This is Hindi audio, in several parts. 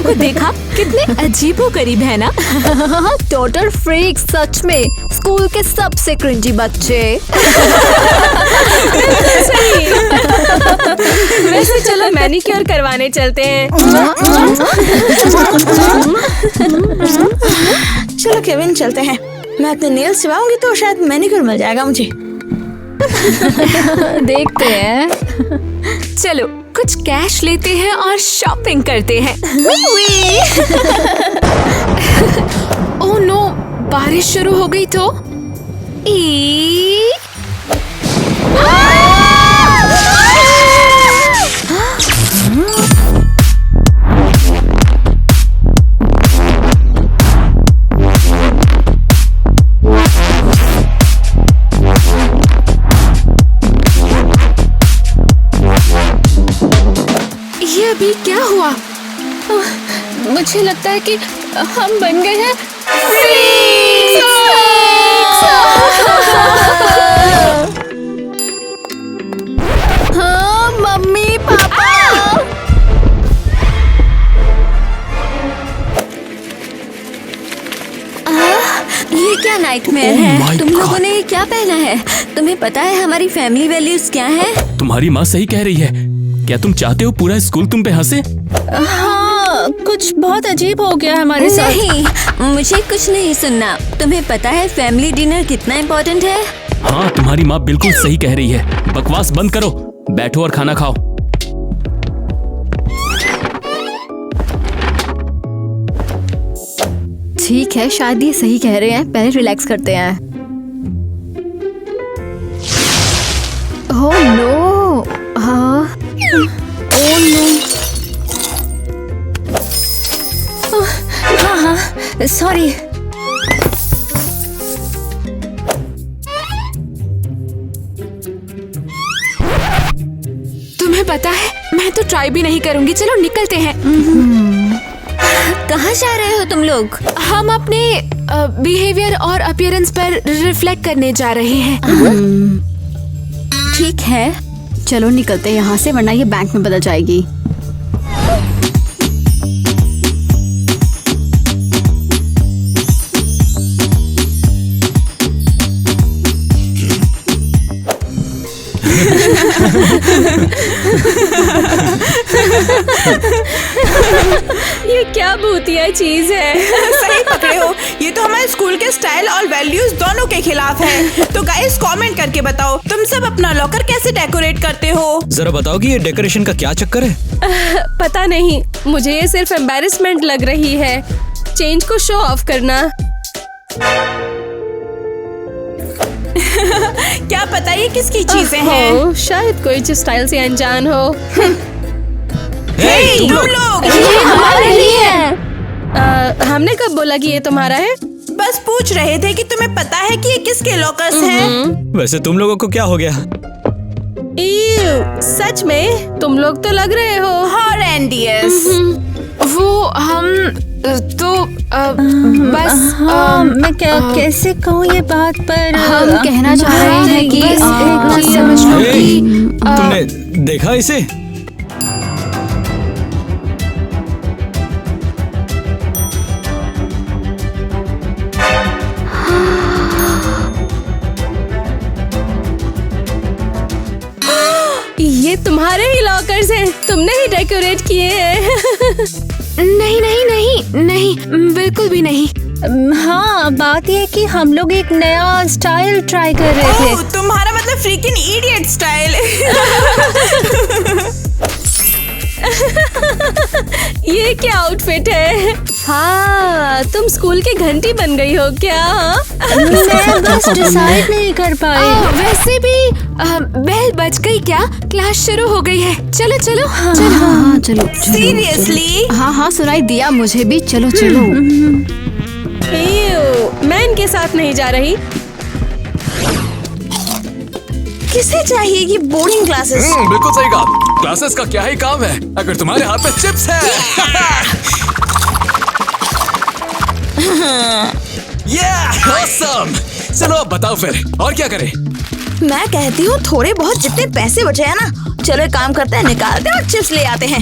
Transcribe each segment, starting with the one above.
को देखा, कितने अजीबोगरीब है ना। टोटल फ्रीक, सच में स्कूल के सबसे क्रिंजी बच्चे। सही। वैसे चलो मैनिक्योर करवाने चलते हैं। चलो केविन चलते हैं। मैं अपने नेल्स सिवाऊंगी तो शायद मैनिक्योर मिल जाएगा मुझे। देखते हैं। चलो कुछ कैश लेते हैं और शॉपिंग करते हैं। ओह नो, बारिश शुरू हो गई तो ये अभी क्या हुआ? मुझे लगता है कि हम बन गए हैं हाँ, मम्मी पापा। ये क्या नाइटमेयर है? तुम लोगों ने ये क्या पहना है? तुम्हें पता है हमारी फैमिली वैल्यूज क्या है? तुम्हारी माँ सही कह रही है। क्या तुम चाहते हो पूरा स्कूल तुम पे हंसे? हाँ, कुछ बहुत अजीब हो गया हमारे साथ। नहीं, मुझे कुछ नहीं सुनना। तुम्हें पता है फैमिली डिनर कितना इम्पोर्टेंट है? हाँ, तुम्हारी माँ बिल्कुल सही कह रही है। बकवास बंद करो, बैठो और खाना खाओ। ठीक है, शायद ये सही कह रहे हैं। पहले रिलैक्स करते हैं। ओह नो, हाँ, ओह नो, हाँ हाँ, सॉरी। तुम्हें पता है, मैं तो ट्राई भी नहीं करूंगी। चलो निकलते हैं। कहाँ जा रहे हो तुम लोग? हम अपने बिहेवियर और अपीयरेंस पर रिफ्लेक्ट करने जा रहे हैं। ठीक है, चलो निकलते हैं यहाँ से, वरना ये बैंक में बदल जाएगी। ये क्या भूतिया चीज है। सही पकड़े हो, ये तो हमारे स्कूल के स्टाइल और वैल्यूज दोनों के खिलाफ है। तो गाइस कमेंट करके बताओ, तुम सब अपना लॉकर कैसे डेकोरेट करते हो? जरा बताओ कि ये डेकोरेशन का क्या चक्कर है? पता नहीं, मुझे ये सिर्फ एम्बैरेसमेंट लग रही है। चेंज को शो ऑफ करना। क्या पता ये किसकी चीजें हैं? शायद कोई जो स्टाइल से अनजान हो। हे, तुम लोग ये हमारे लिए है। हमने कब बोला कि ये तुम्हारा है? बस पूछ रहे थे कि तुम्हें पता है कि ये किसके लॉकर्स हैं? वैसे तुम लोगों को क्या हो गया? सच में तुम लोग तो लग रहे हो हॉरेंडियस। वो हम तो बस मैं कैसे कहूँ ये बात, पर हम हाँ, कहना चाह रहे हैं कि बस एक एक समझ लो हे, कि तुमने देखा इसे? ये तुम्हारे ही लॉकर्स हैं। तुमने ही डेकोरेट किए हैं। नहीं नहीं नहीं नहीं, बिल्कुल भी नहीं। हाँ, बात ये है कि हम लोग एक नया स्टाइल ट्राई कर रहे थे। ओह, तुम्हारा मतलब फ्रीकिंग इडियट स्टाइल। ये क्या आउटफिट है? हाँ, तुम स्कूल की घंटी बन गई हो क्या? मैं बस डिसाइड नहीं कर पाई। वैसे भी बेल बज गई क्या? क्लास शुरू हो गई है। चलो चलो चलो, हाँ, चलो। सीरियसली? हाँ हाँ, सुनाई दिया मुझे भी। चलो चलो। मैं इनके साथ नहीं जा रही। किसे चाहिए ये बोर्डिंग क्लासेस? बिल्कुल सही कहा। क्लासेस का क्या ही काम है अगर तुम्हारे हाथ में चिप्स है। ऑसम। चलो अब बताओ फिर और क्या करें? मैं कहती हूँ थोड़े बहुत जितने पैसे बचे हैं ना, चलो एक काम करते हैं, निकालते हैं और चिप्स ले आते हैं।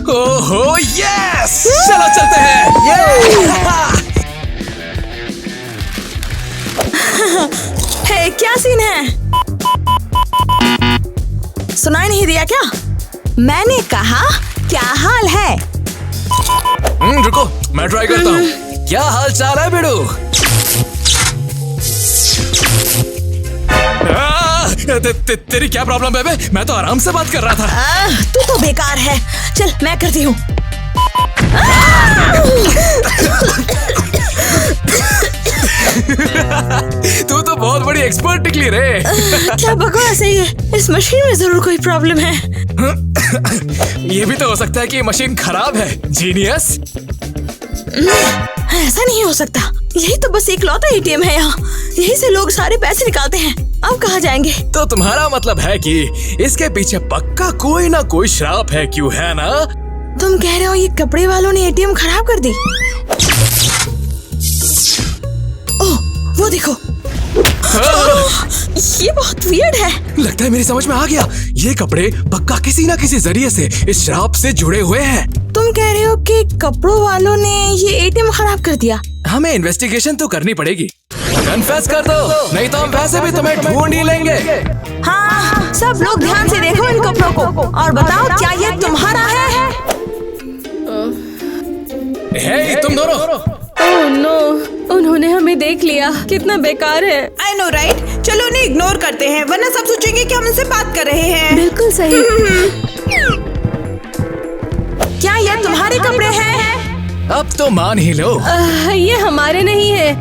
ओहो यस, चलो चलते हैं। हे, क्या सीन है? सुनाई नहीं दिया क्या? मैंने कहा क्या हाल है? रुको, मैं ट्राई करता हूँ। क्या हाल चाल है बिडू? तेरी क्या प्रॉब्लम है बे? मैं तो आराम से बात कर रहा था। तू तो बेकार है। चल मैं करती हूँ। तू तो बहुत बड़ी एक्सपर्ट निकली रे। क्या बकवास है ये? इस मशीन में जरूर कोई प्रॉब्लम है। ये भी तो हो सकता है कि मशीन खराब है। जीनियस। ऐसा नहीं हो सकता। यही तो बस इकलौता एटीएम है यहाँ। यही से लोग सारे पैसे निकालते हैं। अब कहाँ जाएंगे? तो तुम्हारा मतलब है कि इसके पीछे पक्का कोई ना कोई श्राप है, क्यों है ना? तुम कह रहे हो ये कपड़े वालों ने एटीएम खराब कर दी? ओह, वो देखो। ये बहुत वियर्ड है। लगता है मेरी समझ में आ गया। ये कपड़े पक्का किसी ना किसी जरिए से इस श्राप से जुड़े हुए हैं। तुम कह रहे हो कि कपड़ों वालों ने ये एटीएम खराब कर दिया? हमें इन्वेस्टिगेशन तो करनी पड़ेगी। कन्फेस कर दो, नहीं तो हम वैसे भी तुम्हें ढूंढ ही लेंगे। हाँ, सब लोग ध्यान से देखो इन कपड़ों को और बताओ क्या ये तुम्हारा है? हे, तुम दोनों। ओह नो, उन्होंने हमें देख लिया। कितना बेकार है। I know right? चलो उन्हें इग्नोर करते हैं, वरना सब सोचेंगे कि हम उनसे बात कर रहे हैं। बिल्कुल सही। क्या ये तुम्हारे कपड़े हैं? अब तो मान ही लो। ये हमारे नहीं है।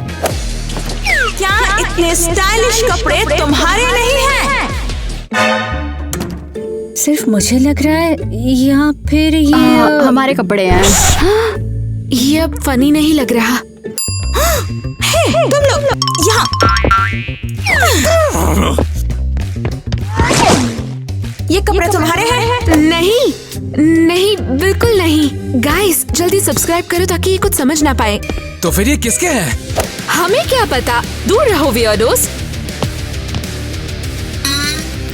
क्या इतने स्टाइलिश कपड़े तुम्हारे नहीं हैं? सिर्फ मुझे लग रहा है या फिर ये हमारे कपड़े हैं। ये अब फनी नहीं लग रहा। हे, तुम लोग यहाँ। ये कपड़े तुम्हारे हैं? नहीं नहीं, बिल्कुल नहीं। गाइस जल्दी सब्सक्राइब करो ताकि ये कुछ समझ ना पाए। तो फिर ये किसके हैं? हमें क्या पता, दूर रहो वियर्डोस।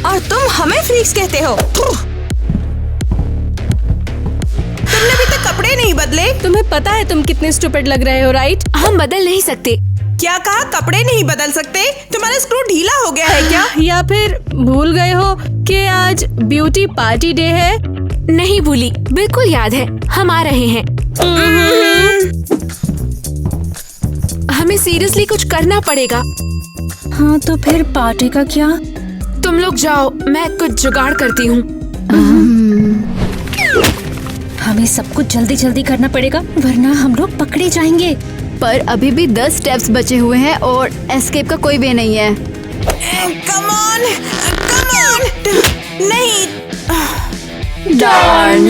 और तुम हमें फ्रीक्स कहते हो? तुमने अभी तक कपड़े नहीं बदले। तुम्हें पता है तुम कितने स्टूपिड लग रहे हो, राइट? हम बदल नहीं सकते। क्या कहा? कपड़े नहीं बदल सकते? तुम्हारा स्क्रू ढीला हो गया है क्या? या फिर भूल गए हो कि आज ब्यूटी पार्टी डे है? नहीं भूली, बिल्कुल याद है। हम आ रहे हैं। हमें सीरियसली कुछ करना पड़ेगा। हाँ तो फिर पार्टी का क्या? तुम लोग जाओ, मैं कुछ जुगाड़ करती हूँ। हमें सब कुछ जल्दी जल्दी करना पड़ेगा वरना हम लोग पकड़े जाएंगे। पर अभी भी 10 स्टेप्स बचे हुए हैं और एस्केप का कोई वे नहीं है। कम ऑन, नहीं। डॉन।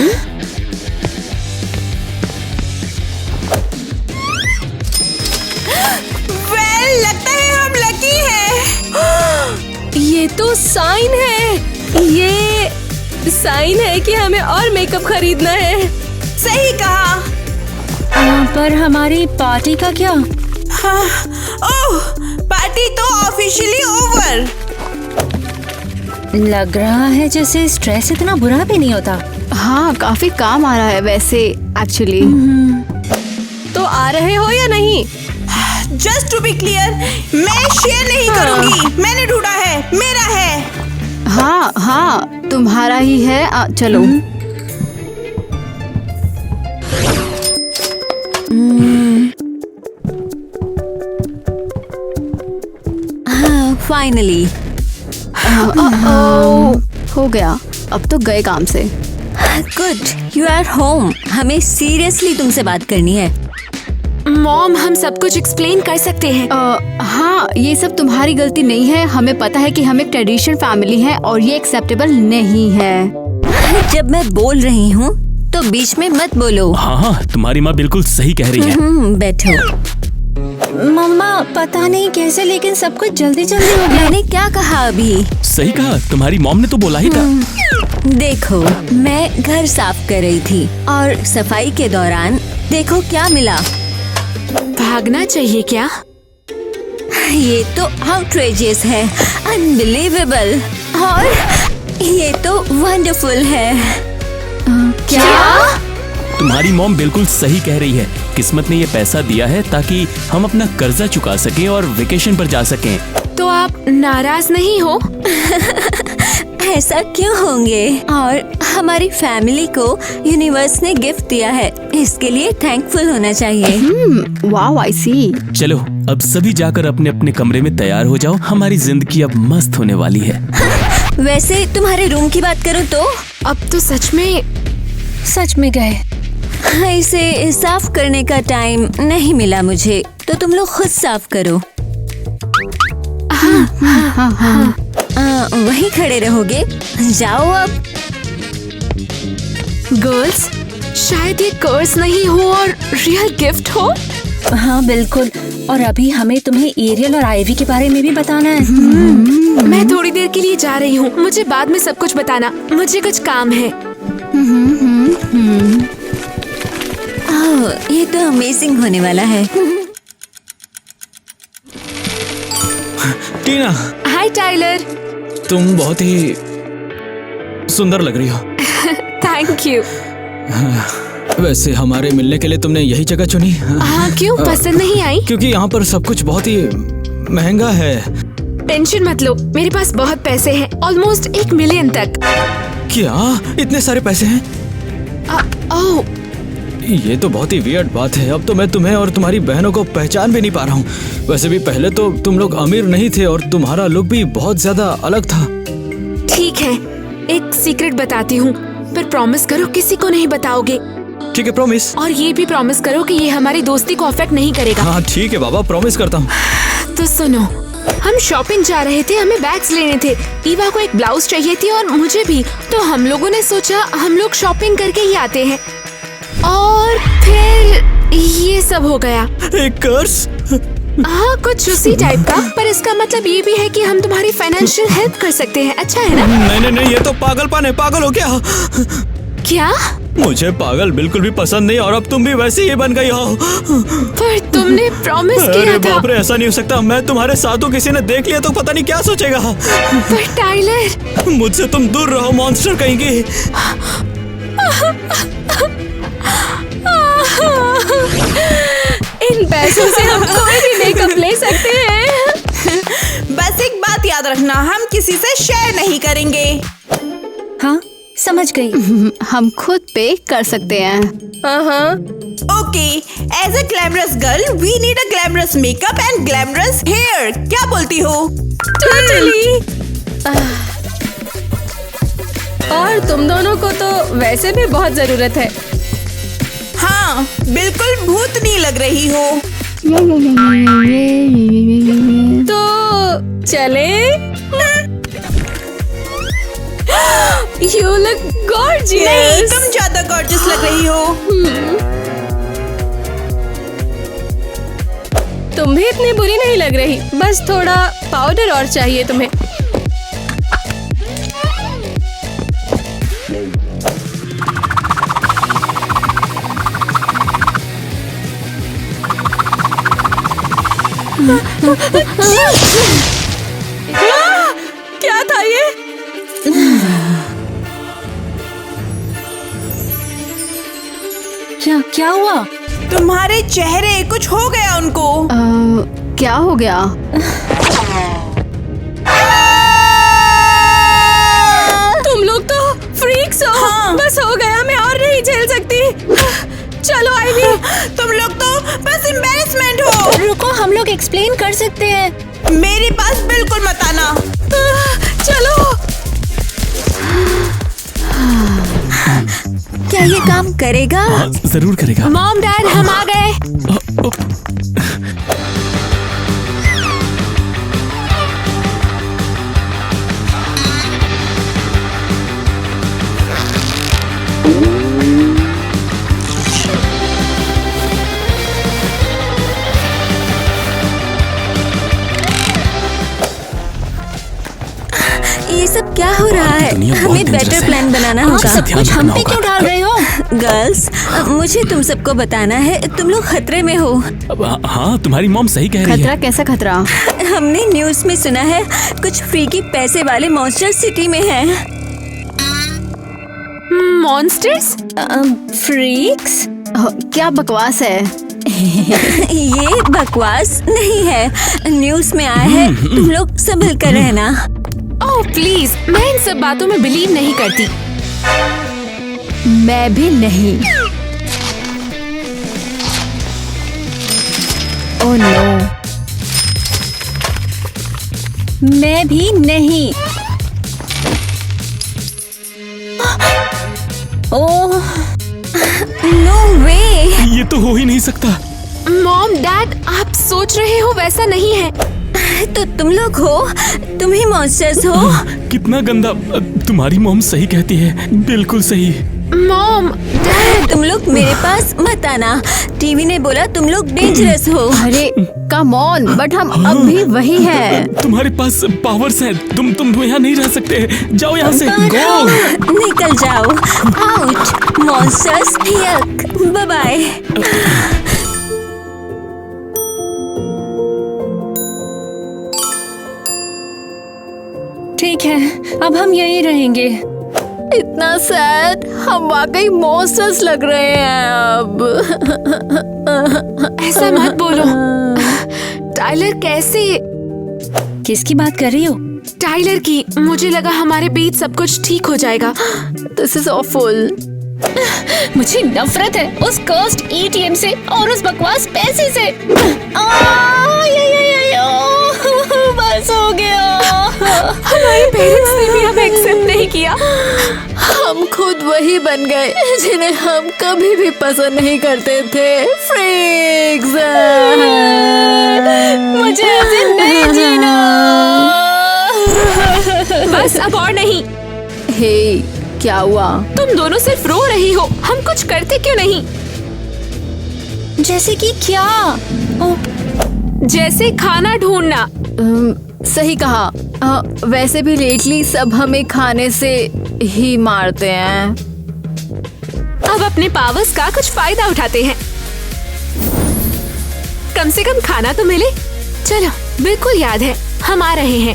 वेल, लगता है हम लकी हैं। ये तो साइन है। ये साइन है कि हमें और मेकअप खरीदना है। सही कहा। पर हमारी पार्टी का क्या? हाँ, ओह, पार्टी तो ऑफिशियली ओवर। लग रहा है जैसे स्ट्रेस इतना बुरा भी नहीं होता। हाँ काफी काम आ रहा है वैसे एक्चुअली। तो आ रहे हो या नहीं? जस्ट टू बी क्लियर, मैं शेयर नहीं करूंगी। मैंने ढूंढा है, मेरा है। हाँ हाँ तुम्हारा ही है। चलो। फाइनली हो गया, अब तो गए काम से। Good, you are home. हमें सीरियसली तुमसे बात करनी है। मॉम, हम सब कुछ एक्सप्लेन कर सकते हैं। हाँ ये सब तुम्हारी गलती नहीं है। हमें पता है कि हम एक ट्रेडिशनल फैमिली है और ये एक्सेप्टेबल नहीं है। जब मैं बोल रही हूँ तो बीच में मत बोलो। हाँ हाँ, तुम्हारी माँ बिल्कुल सही कह रही है। बैठो। मम्मा पता नहीं कैसे लेकिन सब कुछ जल्दी जल्दी हो गया। मैंने क्या कहा अभी? सही कहा, तुम्हारी मॉम ने तो बोला ही था। देखो, मैं घर साफ कर रही थी और सफाई के दौरान देखो क्या मिला। भागना चाहिए क्या? ये तो आउटरेजियस है, अनबिलीवेबल, और ये तो वंडरफुल है। क्या? तुम्हारी मॉम बिल्कुल सही कह रही है। किस्मत ने ये पैसा दिया है ताकि हम अपना कर्जा चुका सकें और वेकेशन पर जा सकें। तो आप नाराज नहीं हो? ऐसा क्यों होंगे? और हमारी फैमिली को यूनिवर्स ने गिफ्ट दिया है, इसके लिए थैंकफुल होना चाहिए। वाओ, आई सी। चलो अब सभी जाकर अपने अपने कमरे में तैयार हो जाओ, हमारी जिंदगी अब मस्त होने वाली है। वैसे तुम्हारे रूम की बात करूँ तो अब तो सच में गए। इसे साफ करने का टाइम नहीं मिला मुझे, तो तुम लोग खुद साफ करो। वहीं खड़े रहोगे? जाओ अब। गर्ल्स, शायद ये कर्स नहीं हो और रियल गिफ्ट हो। हाँ बिल्कुल, और अभी हमें तुम्हें एरियल और आइवी के बारे में भी बताना है। मैं थोड़ी देर के लिए जा रही हूँ, मुझे बाद में सब कुछ बताना, मुझे कुछ काम है। ओह, ये तो अमेजिंग होने वाला है। टीना, हाय टाइलर। तुम बहुत ही सुंदर लग रही हो। Thank you. वैसे हमारे मिलने के लिए तुमने यही जगह चुनी? हाँ, क्यों पसंद नहीं आई? क्योंकि यहाँ पर सब कुछ बहुत ही महंगा है। टेंशन मत लो, मेरे पास बहुत पैसे हैं, ऑलमोस्ट 1 मिलियन तक। क्या इतने सारे पैसे हैं? ओह, ये तो बहुत ही वियर्ड बात है। अब तो मैं तुम्हें और तुम्हारी बहनों को पहचान भी नहीं पा रहा हूँ। वैसे भी पहले तो तुम लोग अमीर नहीं थे और तुम्हारा लुक भी बहुत ज्यादा अलग था। ठीक है, एक सीक्रेट बताती हूँ, पर प्रॉमिस करो किसी को नहीं बताओगे। ठीक है, प्रॉमिस। और ये भी प्रॉमिस करो कि ये हमारी दोस्ती को अफेक्ट नहीं करेगा। हाँ ठीक है बाबा, प्रॉमिस करता हूँ। तो सुनो, हम शॉपिंग जा रहे थे, हमें बैग्स लेने थे। ईवा को एक ब्लाउज चाहिए थी और मुझे भी, तो हम लोगों ने सोचा हम लोग शॉपिंग करके ही आते हैं, और फिर ये सब हो गया। एक कर्स? हाँ, कुछ उसी टाइप का, पर इसका मतलब ये भी है कि हम तुम्हारी फाइनेंशियल हेल्प कर सकते हैं। अच्छा है ना? नहीं नहीं, ये तो पागलपन है। पागल हो क्या? क्या? मुझे पागल बिल्कुल भी पसंद नहीं, और अब तुम भी वैसी ही बन गई हो। पर तुमने प्रॉमिस किया अरे था। बाप रे, ऐसा नहीं हो सकता। मैं तुम्हारे साथ हूँ, किसी ने देख लिया तो पता नहीं क्या सोचेगा। पर टाइलर, मुझसे तुम दूर रहो, मॉन्स्टर कहेंगी। इन पैसों से हम कोई भी मेकअप ले सकते हैं। बस एक बात याद रखना, हम किसी से शेयर नहीं करेंगे। हाँ समझ गई। हम खुद पे कर सकते हैं। हाँ। Okay, as a glamorous girl we need a glamorous makeup and glamorous hair. क्या बोलती हो? टोटली। और तुम दोनों को तो वैसे भी बहुत जरूरत है। हाँ, बिल्कुल भूतनी लग रही हो। तो चले? You look gorgeous. नहीं, तुम ज्यादा गॉर्जियस लग रही हो। तुम भी इतनी बुरी नहीं लग रही, बस थोड़ा पाउडर और चाहिए तुम्हें। क्या था ये? क्या हुआ? तुम्हारे चेहरे, कुछ हो गया उनको। क्या हो गया? तुम लोग तो फ्रीक्स हो। हाँ। बस हो गया, मैं और नहीं झेल सकती। चलो आइवी। तुम लोग तो बस एम्बैरेसमेंट हो। रुको, हम लोग एक्सप्लेन कर सकते हैं। मेरे पास बिल्कुल मत आना। चलो। क्या ये काम करेगा? हाँ, जरूर करेगा। मॉम डैड, हम आ गए। ये सब क्या हो रहा है? दुनिया बहुत हमें dangerous बेटर है। प्लान बनाना आप होगा। सब कुछ हम पे क्यों डाल रहे हो? गर्ल्स, मुझे तुम सबको बताना है, तुम लोग खतरे में हो। हाँ, तुम्हारी मॉम सही कह रही खतरा? है। कैसा खतरा? हमने न्यूज़ में सुना है कुछ फ्री की पैसे वाले मॉन्स्टर सिटी में हैं। मॉन्स्टर्स? फ्रीक्स? क्या बकवास है। ये बकवास नहीं है, न्यूज़ में आया है। तुम लोग संभल कर रहना। ओह प्लीज, मैं इन सब बातों में बिलीव नहीं करती। मैं भी नहीं। Oh no. मैं भी नहीं। Oh no way. ये तो हो ही नहीं सकता। मॉम डैड, आप सोच रहे हो वैसा नहीं है। तो तुम लोग हो, तुम ही मॉन्स्टर्स हो। कितना गंदा। तुम्हारी मॉम सही कहती है, बिल्कुल सही। मॉम डैड, तुम लोग मेरे पास मत आना। टीवी ने बोला तुम लोग डेंजरस हो। अरे कम ऑन, बट हम अब भी वही है। तुम्हारे पास पावर्स हैं। तुम यहाँ नहीं रह सकते। जाओ यहाँ से। गो। निकल जाओ। Out monsters. Yuck. Bye bye. ठीक है, अब हम यहीं रहेंगे। इतना सैड, हम वाकई मॉन्स्टर्स लग रहे हैं अब। ऐसा मत बोलो। टाइलर कैसे? किसकी बात कर रही हो? टाइलर की। मुझे लगा हमारे बीच सब कुछ ठीक हो जाएगा। This is awful. मुझे नफरत है उस कर्स्ड एटीएम से और उस बकवास पैसे से। बस हो गया। हमारे पेरेंट्स ने भी हमें एक्सेप्ट नहीं किया। हम खुद वही बन गए जिन्हें हम कभी भी पसंद नहीं करते थे। फ्रीक्स। मुझे ऐसे नहीं जीना। बस अब और नहीं। हे, क्या हुआ? तुम दोनों सिर्फ रो रही हो। हम कुछ करते क्यों नहीं? जैसे कि क्या? जैसे खाना ढूंढना। सही कहा। वैसे भी लेटली सब हमें खाने से ही मारते हैं। अब अपने पावर्स का कुछ फायदा उठाते हैं। कम से कम खाना तो मिले। चलो, बिल्कुल याद है, हम आ रहे हैं।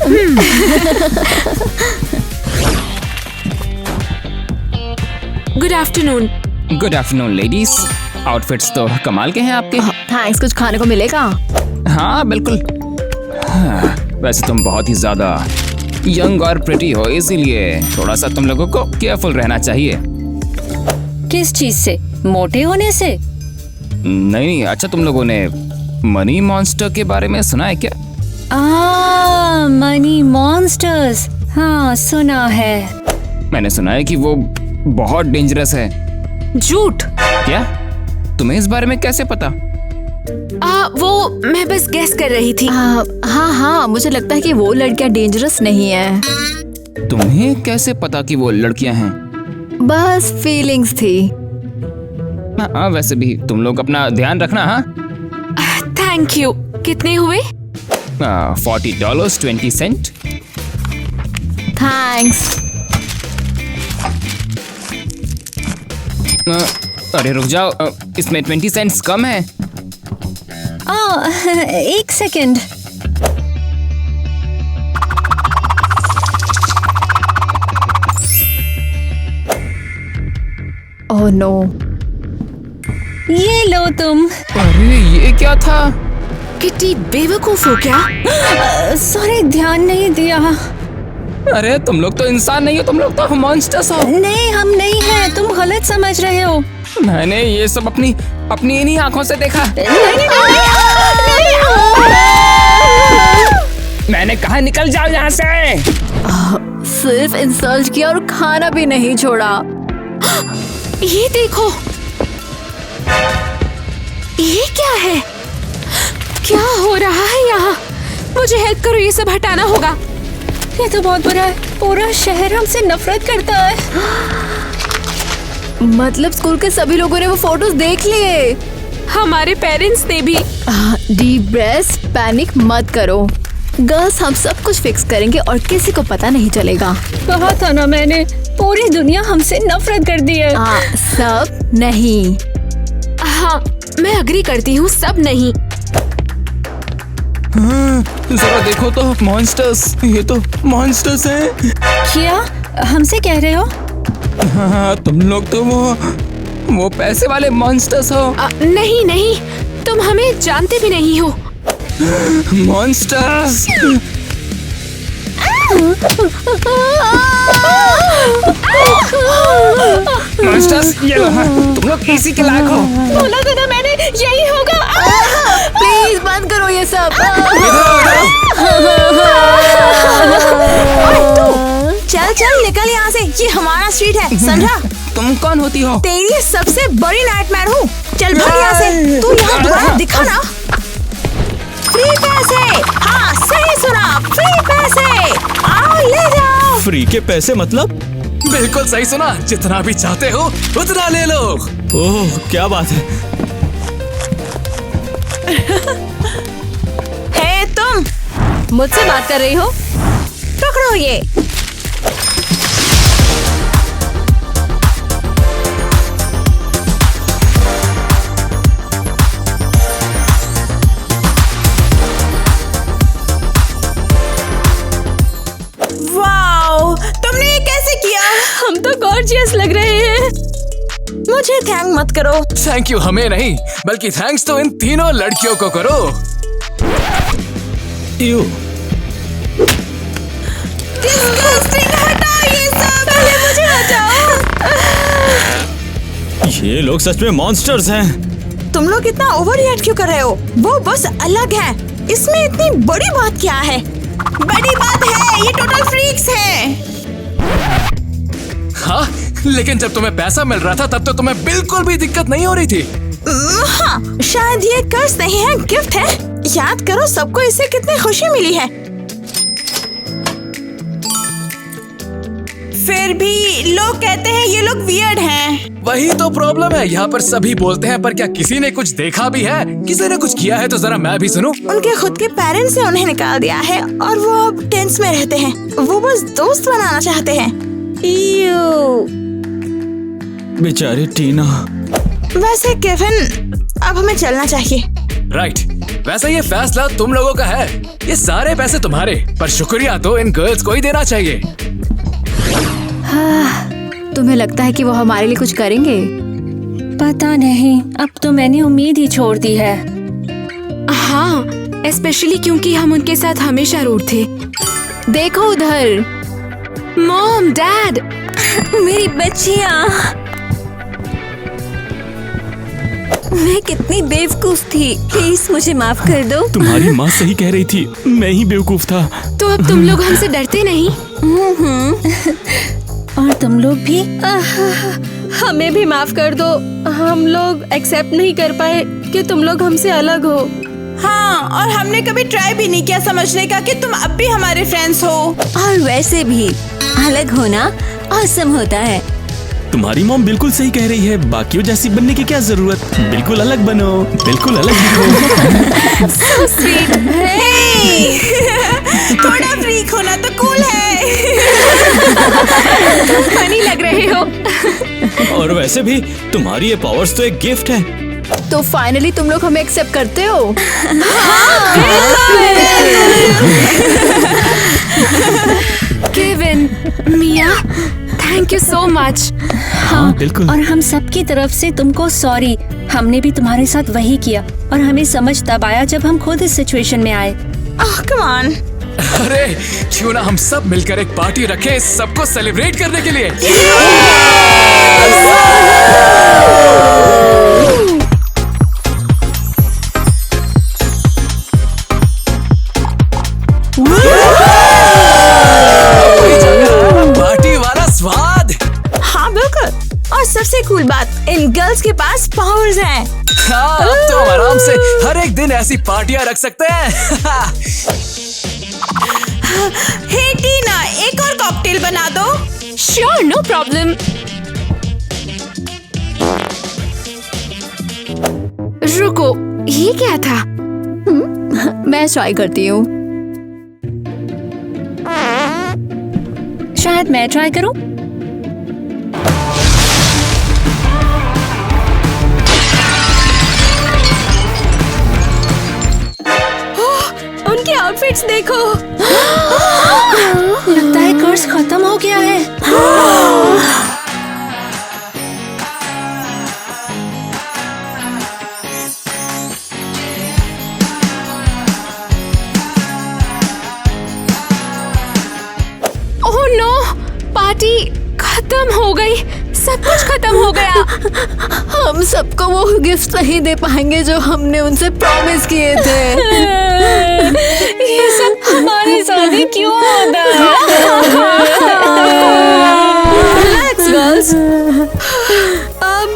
Good afternoon. Good afternoon ladies. Outfits तो कमाल के हैं आपके। थैंक्स। कुछ खाने को मिलेगा? हाँ बिल्कुल। हाँ, वैसे तुम बहुत ही ज्यादा यंग और प्रिटी हो, इसीलिए थोड़ा सा तुम लोगों को केयरफुल रहना चाहिए। किस चीज से? मोटे होने से? नहीं, अच्छा तुम लोगों ने मनी मॉन्स्टर के बारे में सुना है क्या? Money monsters. हाँ, सुना है। मैंने सुना है कि वो बहुत डेंजरस है। झूठ। क्या? तुम्हें इस बारे में कैसे पता? वो मैं बस गेस कर रही थी। हाँ, मुझे लगता है कि वो लड़कियां डेंजरस नहीं है। तुम्हें कैसे पता कि वो लड़कियां हैं? बस फीलिंग्स थी। हाँ, वैसे भी तुम लोग अपना ध्यान रखना। हाँ, थैंक यू। कितने हुए? $40 20 सेंट। थैंक्स। अरे रुक जाओ, इसमें 20 सेंट्स कम है। एक सेकंड। Oh no. ये लो तुम। अरे ये क्या था? किट्टी बेवकूफ हो क्या? सॉरी, ध्यान नहीं दिया। अरे तुम लोग तो इंसान नहीं हो, तुम लोग तो मॉन्स्टर्स हो। नहीं, हम नहीं हैं, तुम गलत समझ रहे हो। मैंने ये सब अपनी इन्हीं आंखों से देखा। मैंने कहा निकल जाओ यहाँ से। सिर्फ इंसल्ट किया और खाना भी नहीं छोड़ा। ये देखो, ये क्या है? क्या हो रहा है यहाँ? मुझे हेल्प करो, ये सब हटाना होगा। ये तो बहुत बुरा है। पूरा शहर हमसे नफरत करता है। मतलब स्कूल के सभी लोगों ने वो फोटोज देख लिए। हमारे पेरेंट्स ने भी। डीप ब्रेथ, पैनिक मत करो गर्ल्स, हम सब कुछ फिक्स करेंगे और किसी को पता नहीं चलेगा। कहा था ना मैंने, पूरी दुनिया हमसे नफरत कर दी है। सब नहीं। हाँ, मैं अग्री करती हूँ, सब नहीं। जरा देखो तो, मॉन्स्टर्स। ये तो मॉन्स्टर्स हैं। क्या हमसे कह रहे हो? हाँ, तुम लोग तो वो पैसे वाले मॉन्स्टर्स हो। नहीं नहीं, तुम हमें जानते भी नहीं हो। मॉन्स्टर्स। मॉन्स्टर्स, ये लो, हाँ, तुम लोग इसी के लायक हो। बोला था ना मैंने, यही होगा। प्लीज बंद करो ये सब। चल चल निकल यहाँ से, ये हमारा स्ट्रीट है, समझा? तुम कौन होती हो? तेरी सबसे बड़ी नाइटमेयर हूँ। चल भाग यहाँ से, तू यहाँ दोबारा दिखा ना। फ्री पैसे, हाँ सही सुना, फ्री पैसे, आओ ले जाओ। फ्री के पैसे मतलब? बिल्कुल सही सुना, जितना भी चाहते हो उतना ले लो। ओह क्या बात है। हे तुम, मुझसे बात कर रही हो? पकड़ो ये। वाओ, तुमने ये कैसे किया? हम तो गॉर्जियस लग रहे हैं। मुझे थैंक मत करो। थैंक यू हमें नहीं, बल्कि थैंक्स तो इन तीनों लड़कियों को करो। यू डिस्गस्टिंग, हटाओ ये सब। पहले मुझे हटाओ। ये लोग सच में मॉन्स्टर्स हैं। तुम लोग इतना ओवर रिएक्ट क्यों कर रहे हो? वो बस अलग है, इसमें इतनी बड़ी बात क्या है? बड़ी बात है, ये टोटल फ्रीक्स हैं। हाँ, लेकिन जब तुम्हें पैसा मिल रहा था तब तो तुम्हें बिल्कुल भी दिक्कत नहीं हो रही थी। हाँ, शायद ये कर्ज नहीं है, गिफ्ट है। याद करो सबको इससे कितनी खुशी मिली है। फिर भी लोग कहते हैं ये लोग वियर्ड हैं। वही तो प्रॉब्लम है, यहाँ पर सभी बोलते हैं, पर क्या किसी ने कुछ देखा भी है? किसी ने कुछ किया है तो जरा मैं भी सुनूं। उनके खुद के पेरेंट्स ने उन्हें निकाल दिया है और वो अब टेंट्स में रहते हैं। वो बस दोस्त बनाना चाहते हैं। बेचारी टीना। वैसे केविन, अब हमें चलना चाहिए। राइट, वैसे ये फैसला तुम लोगों का है। ये सारे पैसे तुम्हारे, पर शुक्रिया तो इन गर्ल्स को ही देना चाहिए। तुम्हें लगता है कि वो हमारे लिए कुछ करेंगे? पता नहीं, अब तो मैंने उम्मीद ही छोड़ दी है। हाँ, स्पेशली क्योंकि हम उनके साथ हमेशा रूठ थे। देखो उधर। मॉम, डैड, मेरी बच्चियाँ, मैं कितनी बेवकूफ थी। प्लीज मुझे माफ कर दो। तुम्हारी माँ सही कह रही थी, मैं ही बेवकूफ था। तो अब तुम लोग हमसे डरते नहीं? और तुम लोग भी हमें भी माफ कर दो। हम लोग एक्सेप्ट नहीं कर पाए कि तुम लोग हमसे अलग हो। हाँ, और हमने कभी ट्राई भी नहीं किया समझने का कि तुम अब भी हमारे फ्रेंड्स हो। और वैसे भी अलग होना औसम होता है। तुम्हारी मॉम बिल्कुल सही कह रही है, बाकियों जैसी बनने की क्या जरूरत। बिल्कुल अलग बनो, बिल्कुल अलग दिखो। So sweet. थोड़ा फ्रीक होना तो कूल है। फनी लग रहे हो। और वैसे भी तुम्हारी ये पावर्स तो एक गिफ्ट है। तो फाइनली तुम लोग हमें एक्सेप्ट करते हो? Kevin, Mia, thank you so much. हाँ बिल्कुल। और हम सबकी तरफ से तुमको सॉरी। हमने भी तुम्हारे साथ वही किया और हमें समझ तब आया जब हम खुद इस सिचुएशन में आए। Come on. अरे क्यों ना हम सब मिलकर एक पार्टी रखें सबको सेलिब्रेट करने के लिए। पार्टी वाला स्वाद। हाँ बिल्कुल। और सबसे कूल बात, इन गर्ल्स के पास पावर्स हैं। हाँ, अब तो हम आराम से हर एक दिन ऐसी पार्टियां रख सकते हैं। हे टीना, एक और कॉकटेल बना दो। Sure, no problem. रुको, ये क्या था? मैं ट्राई करती हूँ। शायद मैं ट्राई करूं। उनके आउटफिट्स देखो। लगता है कर्ज खत्म हो गया है। पार्टी खत्म हो गई, सब कुछ खत्म हो गया। हम सबको वो गिफ्ट नहीं दे पाएंगे जो हमने उनसे प्रॉमिस किए थे। ये सब हमारे साथ ही क्यों होता है? रिलैक्स गर्ल्स, अब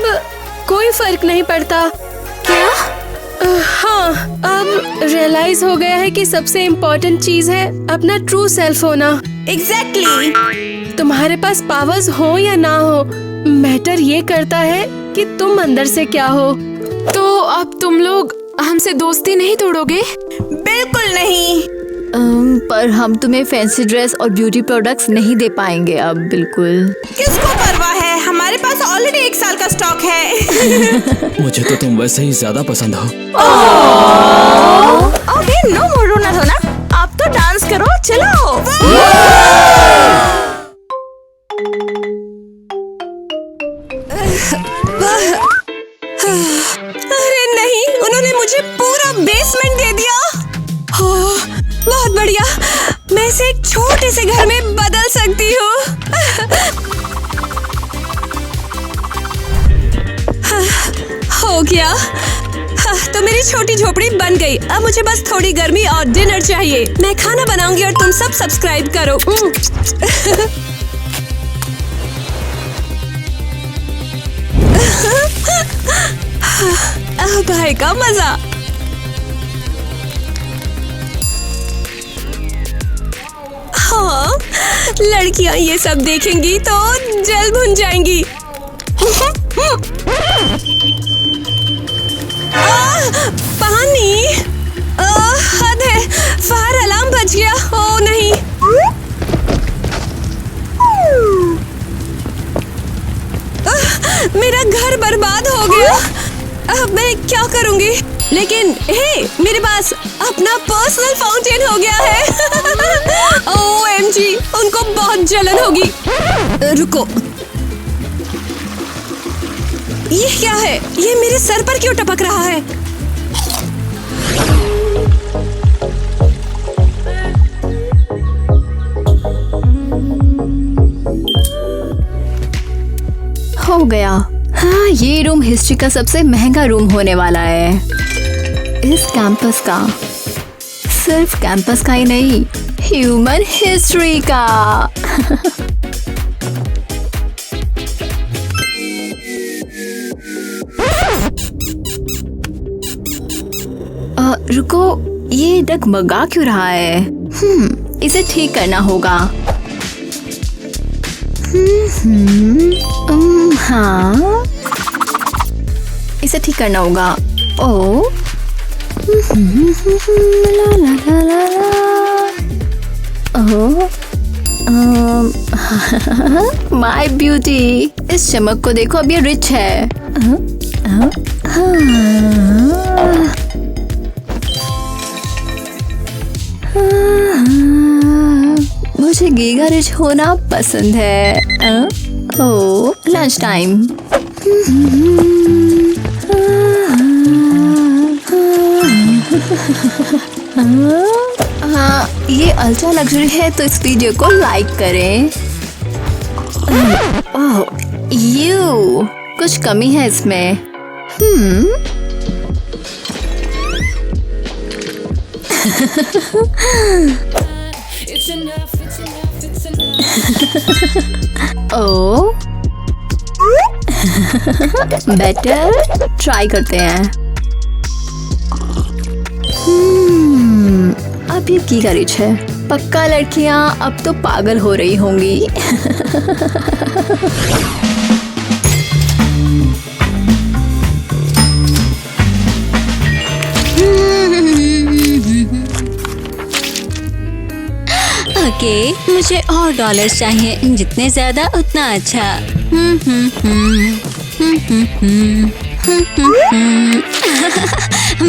कोई फर्क नहीं पड़ता। क्या? हाँ, अब रियलाइज हो गया है कि सबसे इम्पोर्टेंट चीज है अपना ट्रू सेल्फ होना। एग्जैक्टली। तुम्हारे पास पावर्स हो या ना हो, मैटर ये करता है कि तुम अंदर से क्या हो। तो अब तुम लोग हमसे दोस्ती नहीं तोड़ोगे? बिल्कुल नहीं। पर हम तुम्हें फैंसी ड्रेस और ब्यूटी प्रोडक्ट्स नहीं दे पाएंगे अब, बिल्कुल। किसको परवाह है, हमारे पास ऑलरेडी 1 साल का स्टॉक है। मुझे तो तुम वैसे ही ज्यादा पसंद हो। ओके, नो मोर रोना धोना, अब तो डांस करो, चलो। अरे नहीं, उन्होंने मुझे पूरा बेसमेंट दे दिया। ओह, बहुत बढ़िया, मैं इसे एक छोटे से घर में बदल सकती हूँ। हो गया, तो मेरी छोटी झोपड़ी बन गई। अब मुझे बस थोड़ी गर्मी और डिनर चाहिए। मैं खाना बनाऊंगी और तुम सब सब्सक्राइब करो। भाई का मजा। हाँ, लड़कियां ये सब देखेंगी तो जल भुन जाएंगी। पानी, हद है, फायर अलार्म बज गया। ओ नहीं, मेरा घर बर्बाद हो गया। अब मैं क्या करूंगी? लेकिन हे, मेरे पास अपना पर्सनल फाउंटेन हो गया है। OMG, उनको बहुत जलन होगी। रुको, ये क्या है? ये मेरे सर पर क्यों टपक रहा है? हो गया। हाँ, ये रूम हिस्ट्री का सबसे महंगा रूम होने वाला है इस कैंपस का। सिर्फ कैंपस का ही नहीं, ह्यूमन हिस्ट्री का। रुको, ये डगमगा क्यों रहा है? इसे ठीक करना होगा। हाँ, इसे ठीक करना होगा। ओ, ला ला ला ला ला। माय ब्यूटी, इस चमक को देखो, अब ये रिच है। मुझे गीगा रिच होना पसंद है। ओ, लंच टाइम। हाँ, ये अल्ट्रा लग्जरी है, तो इस वीडियो को लाइक करें। ओह, यू, कुछ कमी है इसमें। ओ, बेटर, ट्राई करते हैं। अब ये की रिच है। पक्का लड़कियां अब तो पागल हो रही होंगी। ओके, मुझे और डॉलर्स चाहिए, जितने ज्यादा उतना अच्छा।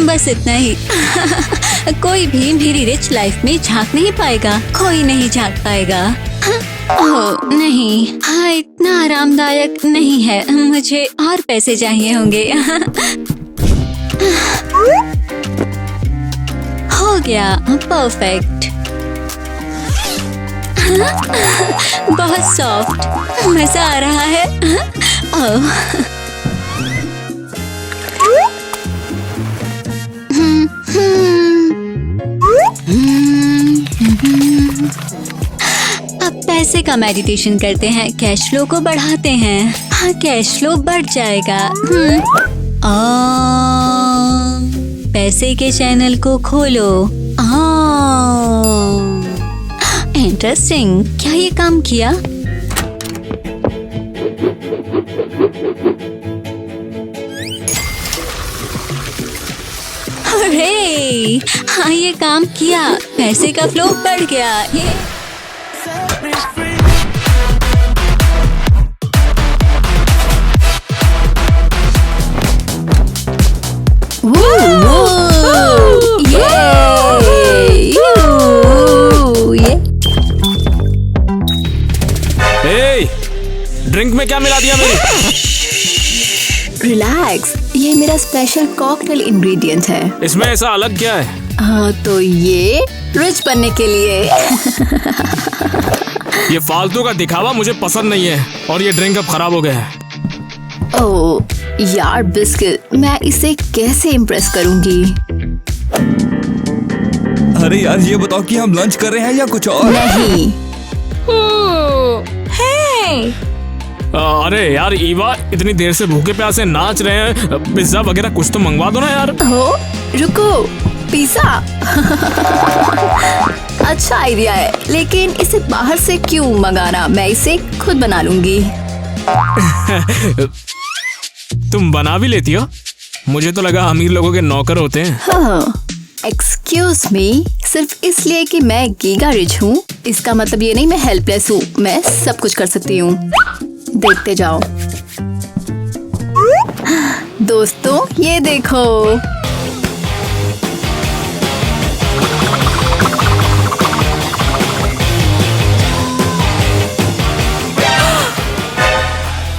बस इतना ही। कोई भी मेरी रिच लाइफ में झांक नहीं पाएगा, कोई नहीं झांक पाएगा। ओह नहीं, हाँ, इतना आरामदायक नहीं है, मुझे और पैसे चाहिए होंगे। हो गया, परफेक्ट। बहुत सॉफ्ट, मजा आ रहा है। ओह, अब पैसे का मेडिटेशन करते हैं, कैश फ्लो को बढ़ाते हैं। हाँ, कैश फ्लो बढ़ जाएगा। पैसे के चैनल को खोलो। इंटरेस्टिंग, क्या ये काम किया? अरे हाँ, ये काम किया, पैसे का फ्लो बढ़ गया। ये ड्रिंक में क्या मिला दिया मेरी? रिलैक्स, ये मेरा स्पेशल कॉकटेल इंग्रेडिएंट है। इसमें ऐसा अलग क्या है? हाँ, तो ये रिच बनने के लिए। ये फालतू का दिखावा मुझे पसंद नहीं है और ये ड्रिंक अब खराब हो गया है। ओह यार बिस्किट, मैं इसे कैसे इम्प्रेस करूंगी? अरे यार, ये बताओ कि हम लंच कर रहे हैं या कुछ और? नहीं। अरे यार ईवा, इतनी देर से भूखे प्यासे नाच रहे हैं, पिज्जा वगैरह कुछ तो मंगवा दो ना यार। हो, रुको, पिज्जा। अच्छा आइडिया है, लेकिन इसे बाहर से क्यों मंगाना? मैं इसे खुद बना लूंगी। तुम बना भी लेती हो? मुझे तो लगा अमीर लोगों के नौकर होते हैं। हाँ, एक्सक्यूज मी, सिर्फ इसलिए कि मैं गीगा रिच हूँ इसका मतलब ये नहीं मैं हेल्पलेस हूँ। मैं सब कुछ कर सकती हूँ। देखते जाओ। दोस्तों, ये देखो।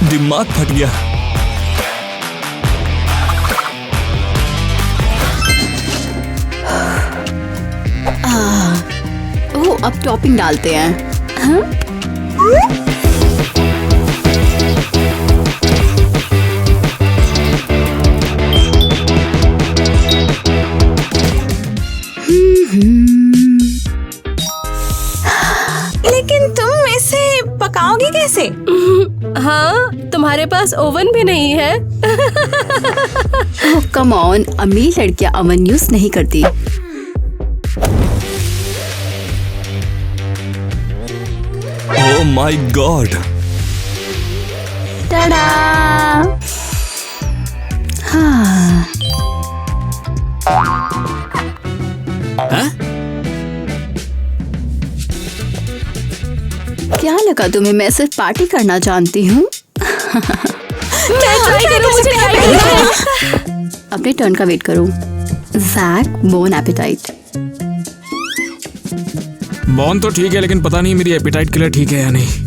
दिमाग फट गया। ओह, अब टॉपिंग डालते हैं। हाँ? लेकिन तुम इसे पकाओगे कैसे? हाँ, तुम्हारे पास ओवन भी नहीं है। ओह कम ऑन, अमीर लड़कियां ओवन यूज नहीं करती। Oh my god. टाडा! हाँ। क्या लगा तुम्हें मैं सिर्फ पार्टी करना जानती हूँ? अपने टर्न का वेट करो। Jack, bon appetit. बॉन तो ठीक है, लेकिन पता नहीं मेरी एपेटाइट किलर ठीक है या नहीं।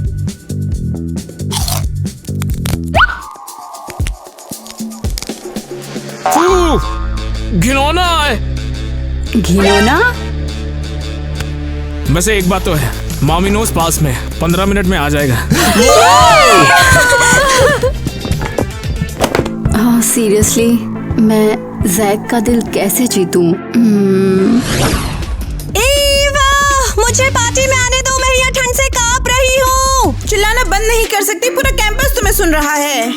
घिनौना है। घिनौना? वैसे एक बात तो है, मामिनोज पास में 15 मिनट में आ जाएगा। सीरियसली, मैं जैक का दिल कैसे जीतूं? ईवा, मुझे पार्टी में आने दो, मैं यहाँ ठंड से कांप रही हूँ। चिल्लाना बंद नहीं कर सकती, पूरा कैंपस तुम्हें सुन रहा है।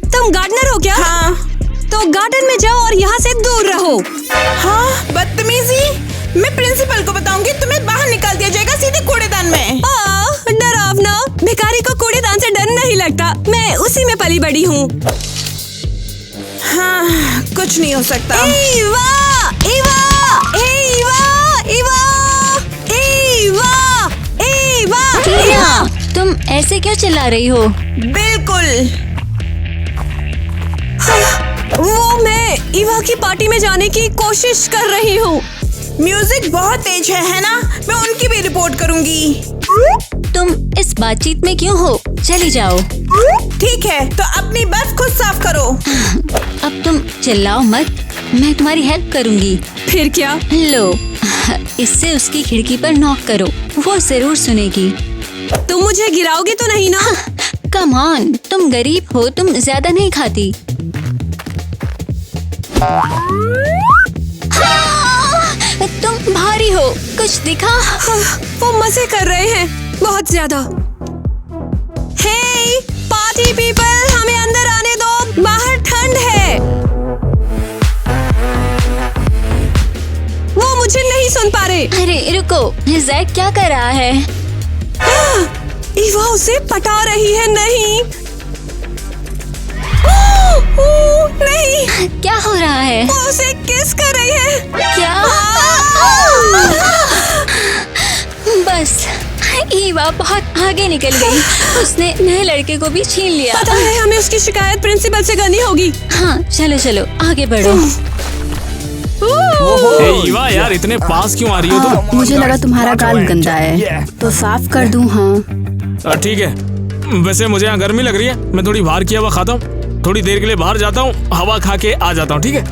तुम गार्डनर हो क्या? हाँ। तो गार्डन में जाओ और यहाँ से दूर रहो। हाँ, बदतमीजी। मैं प्रिंसिपल को बताऊंगी, तुम्हें बाहर निकाल दिया जाएगा सीधे कूड़ेदान में। डरावना, भिखारी को कूड़ेदान से डर नहीं लगता, मैं उसी में पली बड़ी हूँ। हाँ, कुछ नहीं हो सकता। ईवा, ईवा, ईवा, ईवा, ईवा, ईवा, टीना, तुम ऐसे क्यों चिल्ला रही हो? बिल्कुल। वो मैं ईवा की पार्टी में जाने की कोशिश कर रही हूँ। म्यूजिक बहुत तेज है ना? मैं उनकी भी रिपोर्ट करूंगी। तुम इस बातचीत में क्यों हो? चली जाओ। ठीक है, तो अपनी बर्फ खुद साफ करो। अब तुम चिल्लाओ मत। मैं तुम्हारी हेल्प करूंगी। फिर क्या? लो, इससे उसकी खिड़की पर नॉक करो, वो जरूर सुनेगी। तुम मुझे गिराओगी तो नहीं ना? कम ऑन, तुम गरीब हो, तुम ज्यादा नहीं खाती। तुम भारी हो, कुछ दिखा? वो मजे कर रहे हैं बहुत ज्यादा। हे पार्टी पीपल, हमें अंदर आने दो, बाहर ठंड है। वो मुझे नहीं सुन पा रहे। अरे रुको, जैक क्या कर रहा है? ईवा उसे पटा रही है। नहीं नहीं, क्या हो रहा है? वो उसे किस कर रही है। क्या? बस, ईवा बहुत आगे निकल गई। उसने नए लड़के को भी छीन लिया। पता है, हमें उसकी शिकायत प्रिंसिपल से करनी होगी। हाँ, चलो चलो आगे बढ़ो। ईवा यार, इतने पास क्यों आ रही हो तुम? मुझे लगा तुम्हारा गाल गंदा है तो साफ कर दूं। हाँ ठीक है, वैसे मुझे यहाँ गर्मी लग रही है, मैं थोड़ी बाहर की हवा खाता हूँ। थोड़ी देर के लिए बाहर जाता हूँ, हवा खा के आ जाता हूँ, ठीक है?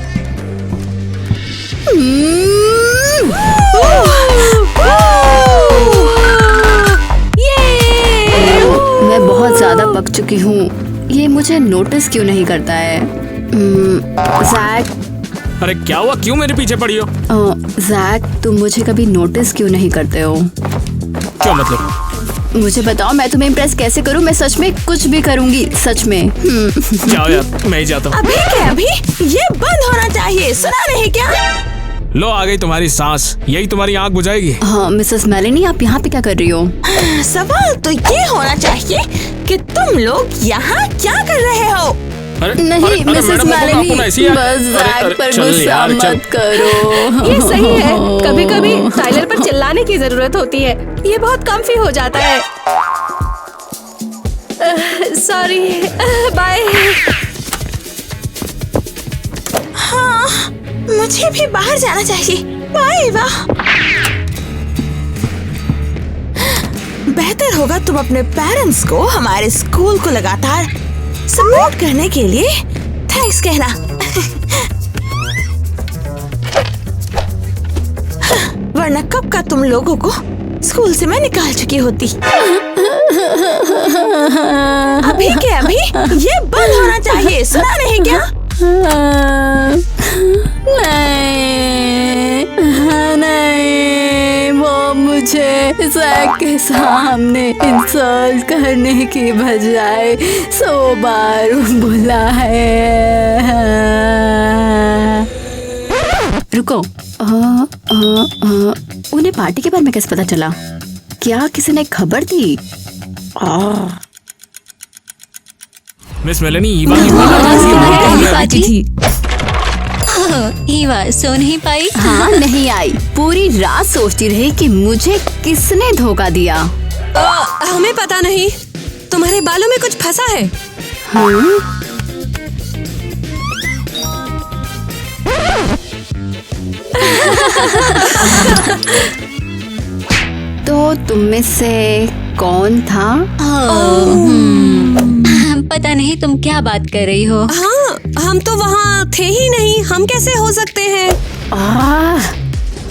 मैं बहुत ज्यादा पक चुकी हूँ, ये मुझे नोटिस क्यों नहीं करता है? जैक, अरे क्या हुआ, क्यों मेरे पीछे पड़ी हो? जैक, तुम मुझे कभी नोटिस क्यों नहीं करते हो? क्या मतलब? मुझे बताओ, मैं तुम्हें इम्प्रेस कैसे करूं? मैं सच में कुछ भी करूंगी, सच में। जाओ यार, मैं ही जाता हूँ। अभी क्या अभी? ये बंद होना चाहिए, सुना नहीं क्या? लो, आ गई तुम्हारी सांस, यही तुम्हारी आंख बुझाएगी। हाँ मिसेस मेलेनी, आप यहाँ पे क्या कर रही हो? सवाल तो ये होना चाहिए कि तुम लोग यहाँ क्या कर रहे हो? नहीं मिसेस मेलेनी, बस जैक पर गुस्सा मत करो। ये सही है, कभी कभी टाइलर पर चिल्लाने की जरूरत होती है, ये बहुत कम्फी हो जाता है। Sorry, bye. हाँ, मुझे भी बाहर जाना चाहिए। बाय। वाह, बेहतर होगा तुम अपने पेरेंट्स को हमारे स्कूल को लगातार सपोर्ट करने के लिए थैंक्स कहना। वरना कब का तुम लोगों को स्कूल से मैं निकाल चुकी होती। अभी के अभी ये बंद होना चाहिए, सुना नहीं क्या? नहीं, वो मुझे जैक के सामने इंसल्ट करने की बजाय 100 बार बुला है। रुको, उन्हें पार्टी के बारे में कैसे पता चला? क्या किसी ने खबर दी? मिस मेलेनी, ईवा पार्टी थी। ईवा सो नहीं पाई? हाँ, नहीं आई। पूरी रात सोचती रही कि मुझे किसने धोखा दिया। हमें पता नहीं, तुम्हारे बालों में कुछ फंसा है। तो तुम में से कौन था? पता नहीं तुम क्या बात कर रही हो। हाँ, हम तो वहाँ थे ही नहीं, हम कैसे हो सकते हैं?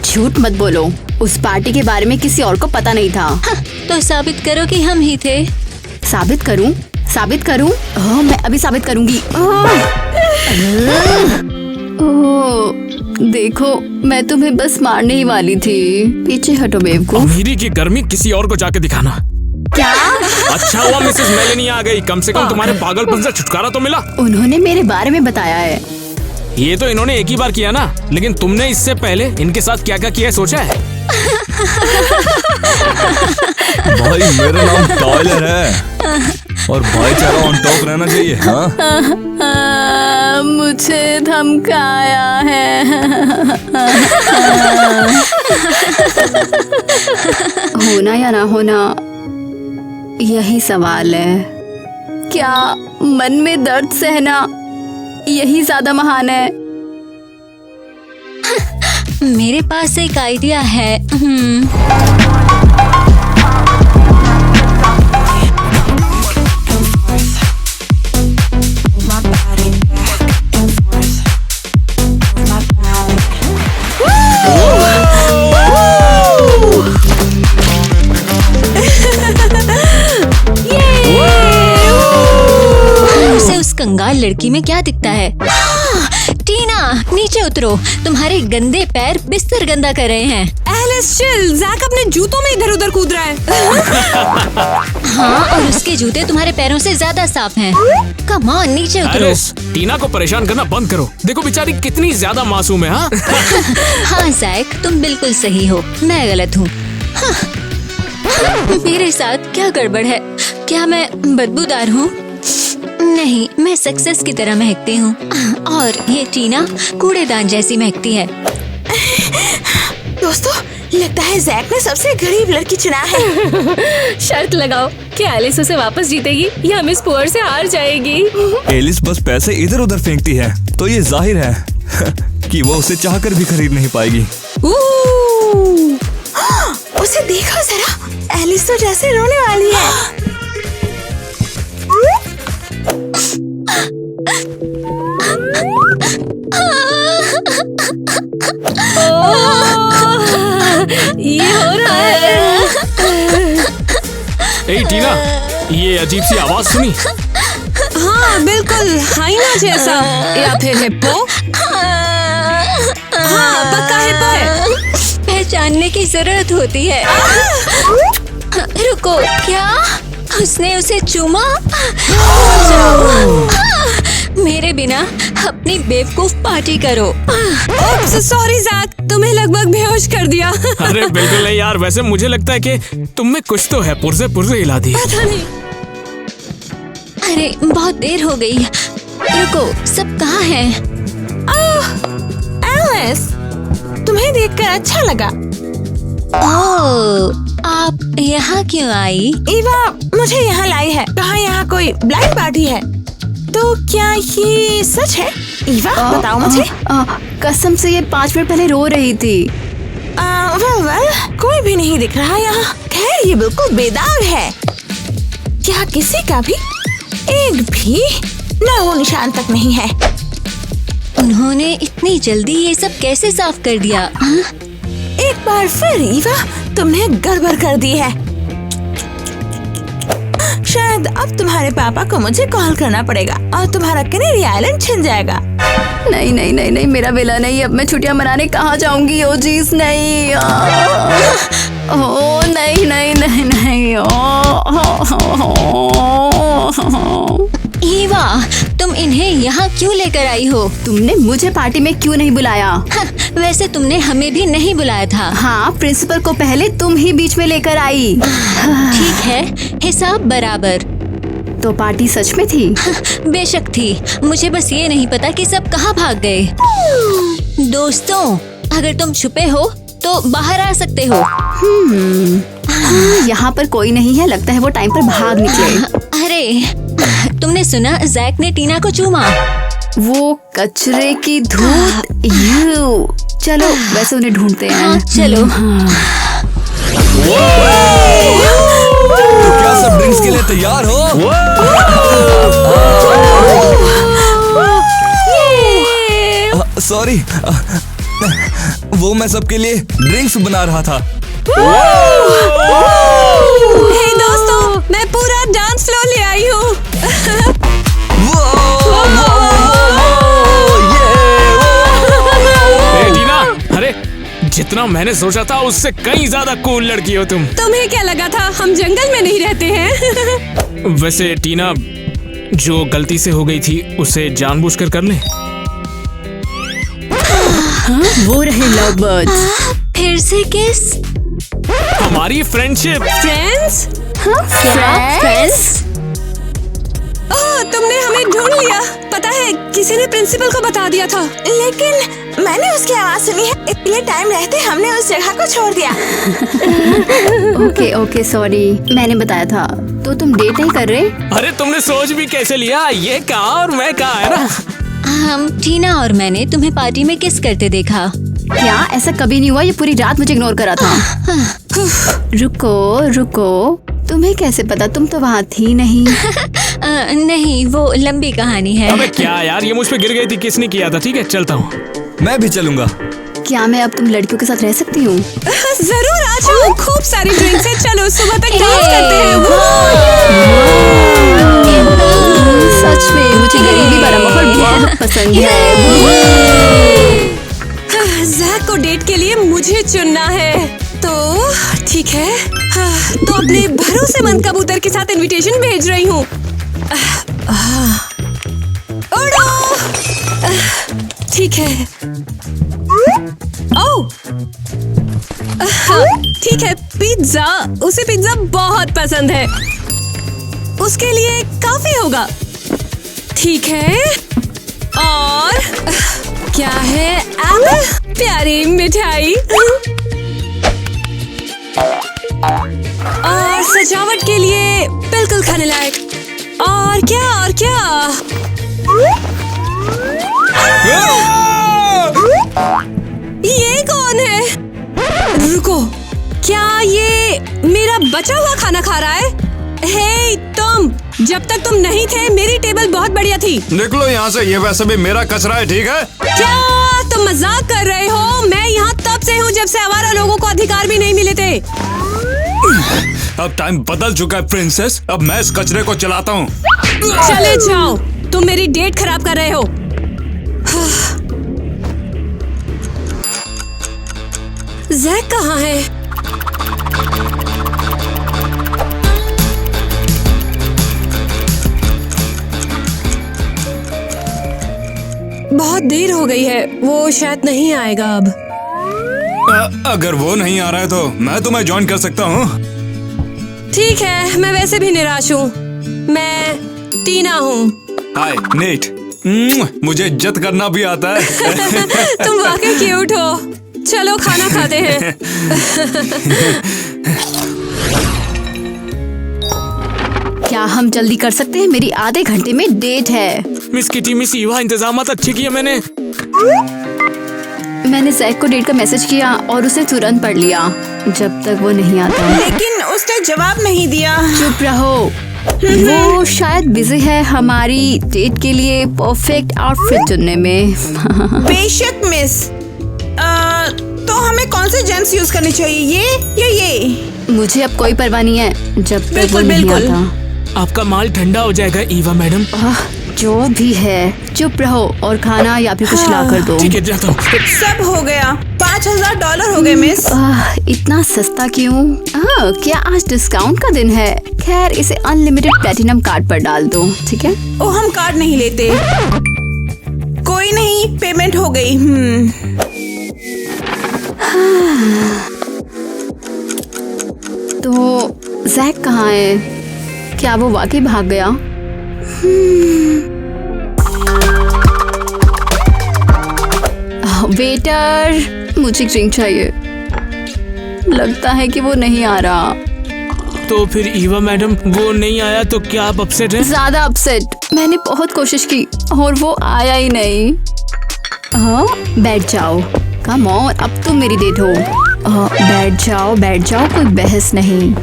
झूठ मत बोलो, उस पार्टी के बारे में किसी और को पता नहीं था। तो साबित करो कि हम ही थे। साबित करूं? साबित करूं? मैं अभी साबित करूंगी। देखो, मैं तुम्हें बस मारने ही वाली थी। पीछे हटो बेवकूफ। अमीरी की गर्मी किसी और को जाके दिखाना। क्या? अच्छा हुआ मिसेस मेलेनी आ गई, कम से कम तुम्हारे पागलपन से छुटकारा तो मिला। उन्होंने मेरे बारे में बताया है। ये तो इन्होंने एक ही बार किया ना, लेकिन तुमने इससे पहले इनके साथ क्या क्या किया है सोचा है? भाई, मेरा नाम टाइलर है और भाईचारा ऑन टॉप रहना चाहिए। हाँ, मुझे धमकाया है। होना या ना होना, यही सवाल है। क्या मन में दर्द सहना यही ज्यादा महान है? मेरे पास एक आइडिया है। कंगाल लड़की में क्या दिखता है? टीना, नीचे उतरो, तुम्हारे गंदे पैर बिस्तर गंदा कर रहे हैं। एलिस चिल, जैक अपने जूतों में इधर उधर कूद रहा है। हाँ, और उसके जूते तुम्हारे पैरों से ज्यादा साफ हैं। कम ऑन, नीचे उतरो। एलिस, टीना को परेशान करना बंद करो। देखो बेचारी कितनी ज्यादा मासूम है। हाँ हाँ जैक, तुम बिल्कुल सही हो, मैं गलत हूँ। हाँ, मेरे साथ क्या गड़बड़ है? क्या मैं बदबूदार हूँ? नहीं, मैं सक्सेस की तरह महकती हूँ और ये टीना कूड़ेदान जैसी महकती है। दोस्तों, लगता है जैक ने सबसे गरीब लड़की चुना है। शर्त लगाओ कि एलिस उसे वापस जीतेगी या मिस पुअर से हार जाएगी। एलिस बस पैसे इधर उधर फेंकती है, तो ये जाहिर है कि वो उसे चाहकर भी खरीद नहीं पाएगी। उसे देखो जरा, एलिस तो जैसे रोने वाली है। ये हो रहा है। ए टीना, ये अजीब सी आवाज सुनी? हाँ बिल्कुल, हाइना जैसा या फिर हिप्पो। हाँ पक्का हिप्पो है। पहचानने की जरूरत होती है। रुको, क्या उसने उसे चूमा? मेरे बिना अपनी बेवकूफ पार्टी करो। ओप्स, सॉरी जैक, तुम्हें लगभग बेहोश कर दिया। अरे बिल्कुल नहीं यार, वैसे मुझे लगता है कि तुम में कुछ तो है। पुर्जे पुर्जे हिला दी। पता नहीं। अरे बहुत देर हो गई। रुको, सब कहाँ हैं? एलिस, तुम्हें देखकर अच्छा लगा। ओह, आप यहाँ क्यों आई? ईवा मुझे यहाँ लाई है। कहा यहाँ कोई ब्लाइंड पार्टी है। तो क्या ये सच है? ईवा बताओ मुझे। कसम से ये 5 मिनट पहले रो रही थी। वेल, कोई भी नहीं दिख रहा यहाँ। खैर, ये बिल्कुल बेदाग है। क्या किसी का भी एक भी नामो निशान तक नहीं है? उन्होंने इतनी जल्दी ये सब कैसे साफ कर दिया? हाँ? एक बार फिर ईवा, तुमने गड़बड़ कर दी है। शायद अब तुम्हारे पापा को मुझे कॉल करना पड़ेगा और तुम्हारा कैनेरी आइलैंड छिन जाएगा। नहीं नहीं नहीं नहीं, मेरा बेला नहीं। अब मैं छुट्टियां मनाने कहाँ जाऊंगी? ओ जीस नहीं। ओ नहीं नहीं नहीं नहीं। ईवा, तुम इन्हें यहाँ क्यों लेकर आई हो? तुमने मुझे पार्टी में क्यों नहीं बुलाया? हाँ, वैसे तुमने हमें भी नहीं बुलाया था। हाँ, प्रिंसिपल को पहले तुम ही बीच में लेकर आई। ठीक है, हिसाब बराबर। तो पार्टी सच में थी? बेशक थी, मुझे बस ये नहीं पता कि सब कहाँ भाग गए। दोस्तों, अगर तुम छुपे हो तो बाहर आ सकते हो। यहाँ पर कोई नहीं है, लगता है वो टाइम पर भाग निकले। अरे, तुमने सुना जैक ने टीना को चूमा? वो कचरे की धूत। यू, चलो वैसे उन्हें ढूंढते हैं। हाँ, चलो। तो क्या सब ड्रिंक्स के लिए तैयार हो? सॉरी, वो मैं सबके लिए ड्रिंक्स बना रहा था। हे दोस्तों, मैं पूरा डांस फ्लोर ले आई हूँ। टीना, अरे जितना मैंने सोचा था उससे कहीं ज्यादा कूल लड़की हो तुम। तुम्हें क्या लगा था हम जंगल में नहीं रहते हैं? वैसे टीना, जो गलती से हो गई थी उसे जानबूझकर कर ले। वो रहे लव बर्ड्स। फिर से किस? हमारी फ्रेंडशिप। फ्रेंड्स? फ्रेंड्स? ओह, तुमने हमें ढूंढ लिया। पता है, किसी ने प्रिंसिपल को बता दिया था। लेकिन मैंने उसकी आवाज सुनी है, इसलिए टाइम रहते हमने उस जगह को छोड़ दिया। ओके ओके, सॉरी, मैंने बताया था। तो तुम डेट नहीं कर रहे? अरे तुमने सोच भी कैसे लिया? ये कहाँ और मैं कहाँ, है ना? हम टीना और मैंने तुम्हें पार्टी में किस करते देखा। क्या ऐसा कभी नहीं हुआ? ये पूरी रात मुझे इग्नोर करा था। रुको रुको, तुम्हें कैसे पता? तुम तो वहाँ थी नहीं। नहीं, वो लंबी कहानी है। अबे क्या यार, ये मुझ पे गिर गई थी, किसने किया था? ठीक है, चलता हूँ। मैं भी चलूंगा। क्या मैं अब तुम लड़कियों के साथ रह सकती हूँ? जरूर आ जाओ, खूब सारी ड्रिंक्स है। चलो सुबह तक डांस करते हैं। सच में मुझे पसंद है। जैक को डेट के लिए मुझे चुनना है, तो ठीक है। तो अपने भरोसेमंद कबूतर के साथ इनविटेशन भेज रही हूँ। उड़ो। ठीक है। ओह, ठीक है। पिज्जा, उसे पिज्जा बहुत पसंद है, उसके लिए काफी होगा। ठीक है। और क्या है? एप्पल, प्यारी मिठाई। और सजावट के लिए बिल्कुल खाने लायक। और क्या? ये कौन है? रुको, क्या ये मेरा बचा हुआ खाना खा रहा है? हे तुम, जब तक तुम नहीं थे मेरी टेबल बहुत बढ़िया थी। निकलो यहाँ से, ये वैसे भी मेरा कचरा है, ठीक है? क्या तुम मजाक कर रहे हो? मैं यहाँ तब से हूँ जब से आवारा लोगों को अधिकार भी नहीं मिले थे। अब टाइम बदल चुका है प्रिंसेस, अब मैं इस कचरे को चलाता हूँ। चले जाओ, तुम मेरी डेट खराब कर रहे हो। जैक कहाँ है? बहुत देर हो गई है, वो शायद नहीं आएगा अब। अगर वो नहीं आ रहा है तो मैं तुम्हें ज्वाइन कर सकता हूँ। ठीक है, मैं वैसे भी निराश हूँ। मैं टीना हूँ। हाय नेट, मुझे इज्जत करना भी आता है। तुम वाकई क्यूट हो। चलो खाना खाते हैं। क्या हम जल्दी कर सकते हैं? मेरी आधे घंटे में डेट है। मिस किटी, मिस ईवा, इंतजामात अच्छे किए मैंने जैक को डेट का मैसेज किया और उसे तुरंत पढ़ लिया जब तक वो नहीं आता। लेकिन उसने जवाब नहीं दिया। चुप रहो, वो शायद बिजी है हमारी डेट के लिए परफेक्ट आउटफिट चुनने में। बेशक मिस, तो हमें कौन से जेम्स यूज करने चाहिए, ये या ये? मुझे अब कोई परवाह नहीं है जब तक वो बिल्कुल, नहीं बिल्कुल। आता। आपका माल ठंडा हो जाएगा ईवा मैडम। जो भी है, चुप रहो और खाना या फिर कुछ ला कर दो। ठीक है, जाता हूँ। सब हो गया, $5000 हो गए मिस। इतना सस्ता क्यों? क्या आज डिस्काउंट का दिन है? खैर, इसे अनलिमिटेड प्लेटिनम कार्ड पर डाल दो, ठीक है? ओ, हम कार्ड नहीं लेते। कोई नहीं, पेमेंट हो गई। तो जैक कहाँ है? क्या वो वाकई भाग गया? वेटर, मुझे ड्रिंक चाहिए। लगता है कि वो नहीं आ रहा। तो फिर ईवा मैडम वो नहीं आया तो क्या आप अपसेट हैं? ज्यादा अपसेट। मैंने बहुत कोशिश की और वो आया ही नहीं। बैठ जाओ। कम ऑन, अब तुम मेरी डेट हो। बैठ जाओ, कोई बहस नहीं।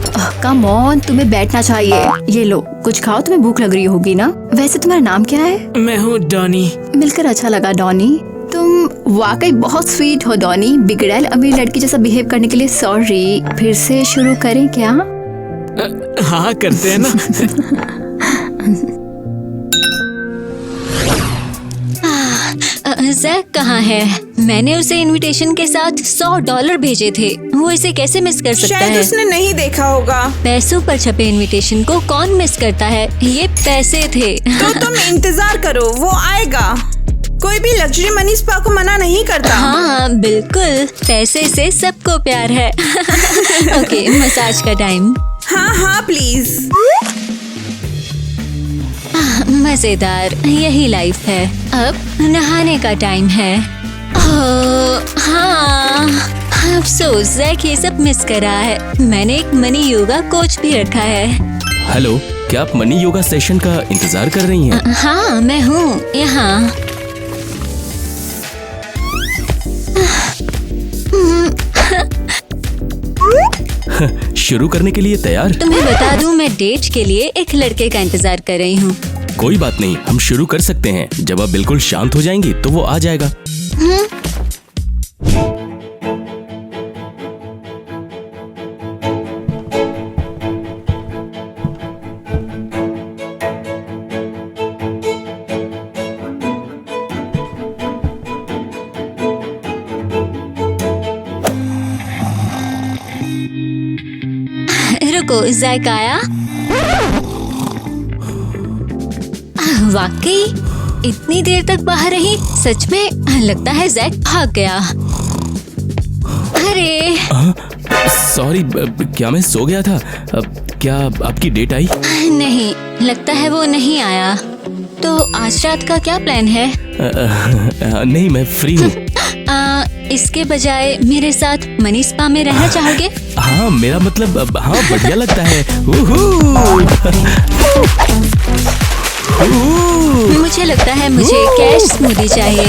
कम ऑन, तुम्हें बैठना चाहिए। ये लो, कुछ खाओ, तुम्हें भूख लग रही होगी ना। वैसे तुम्हारा नाम क्या है? मैं हूँ डॉनी। मिलकर अच्छा लगा डॉनी। तुम वाकई बहुत स्वीट हो डॉनी। बिगड़ैल अमीर लड़की जैसा बिहेव करने के लिए सॉरी। फिर से शुरू करें क्या? हाँ, करते हैं ना। जैक कहाँ है? मैंने उसे इनविटेशन के साथ $100 भेजे थे। वो इसे कैसे मिस कर सकता शायद है? उसने नहीं देखा होगा। पैसों पर छपे इनविटेशन को कौन मिस करता है? ये पैसे थे। तो तुम इंतजार करो, वो आएगा। कोई भी लग्जरी मनी स्पा को मना नहीं करता। हाँ बिल्कुल, पैसे से सबको प्यार है। ओके, मसाज का टाइम। हाँ प्लीज। मजेदार, यही लाइफ है। अब नहाने का टाइम है। हाँ, अफसोस जैक ये सब मिस कर रहा है। मैंने एक मनी योगा कोच भी रखा है। हेलो, क्या आप मनी योगा सेशन का इंतजार कर रही हैं? हाँ, मैं हूँ यहाँ। शुरू करने के लिए तैयार? तुम्हें बता दूं, मैं डेट के लिए एक लड़के का इंतजार कर रही हूँ। कोई बात नहीं, हम शुरू कर सकते हैं। जब आप बिल्कुल शांत हो जाएंगी तो वो आ जाएगा। ओह, जैक आया? वाकई इतनी देर तक बाहर रही? सच में लगता है जैक भाग गया। अरे सॉरी, क्या मैं सो गया था? क्या आपकी डेट आई? नहीं, लगता है वो नहीं आया। तो आज रात का क्या प्लान है? नहीं, मैं फ्री हूँ। इसके बजाय मेरे साथ मनी स्पा में रहना चाहोगे? हाँ, मेरा मतलब हाँ, बढ़िया लगता है। मुझे लगता है मुझे कैश स्मूदी चाहिए।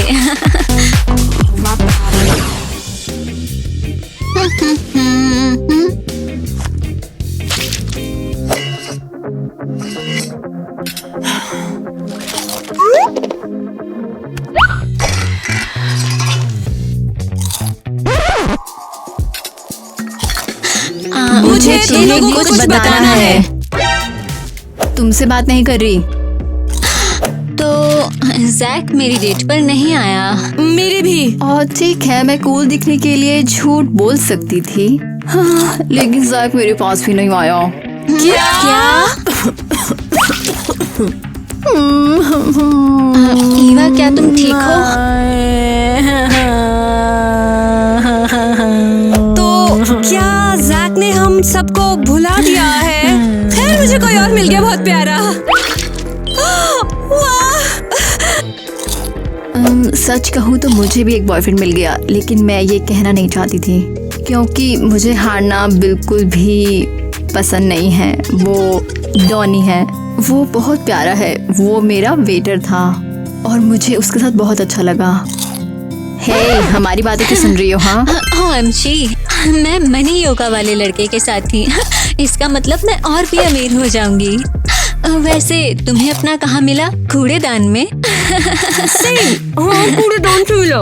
मुझे तुम लोगों को कुछ बताना है। तुमसे बात नहीं कर रही। तो जैक मेरी डेट पर नहीं आया। मेरे भी। और ठीक है, मैं कूल दिखने के लिए झूठ बोल सकती थी। हाँ, लेकिन जैक मेरे पास भी नहीं आया। क्या? ईवा, क्या तुम ठीक हो? तो क्या जैक ने हम सबको भुला दिया है? खैर, मुझे कोई और मिल गया बहुत प्यारा। सच कहूँ तो मुझे भी एक बॉयफ्रेंड मिल गया, लेकिन मैं ये कहना नहीं चाहती थी क्योंकि मुझे हारना बिल्कुल भी पसंद नहीं है। वो डॉनी है, वो बहुत प्यारा है। वो मेरा वेटर था और मुझे उसके साथ बहुत अच्छा लगा। हे, हमारी बातें क्यों सुन रही हो? हाँ, OMG, मैं मनी योगा वाले लड़के के साथ थी। इसका मतलब मैं और भी अमीर हो जाऊंगी। वैसे तुम्हें अपना कहाँ मिला? कूड़ेदान में? कूड़ेदान से मिला।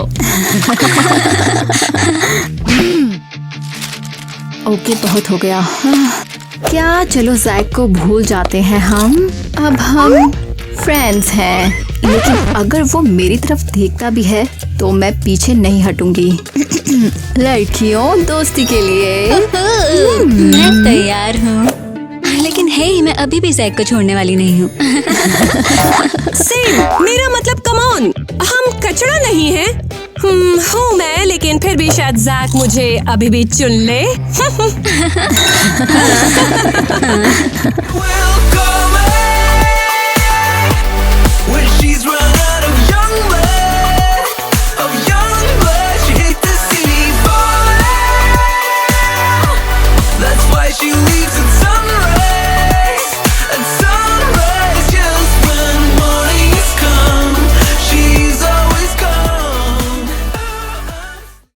ओके, बहुत हो गया। क्या चलो जैक को भूल जाते हैं हम। अब हम फ्रेंड्स हैं, लेकिन अगर वो मेरी तरफ देखता भी है तो मैं पीछे नहीं हटूंगी। लड़कियों, दोस्ती के लिए मैं तैयार हूँ। लेकिन हे, मैं अभी भी जैक को छोड़ने वाली नहीं हूँ। मेरा मतलब कम ऑन, हम कचरा नहीं है। हूँ मैं, लेकिन फिर भी शायद जैक मुझे अभी भी चुन ले।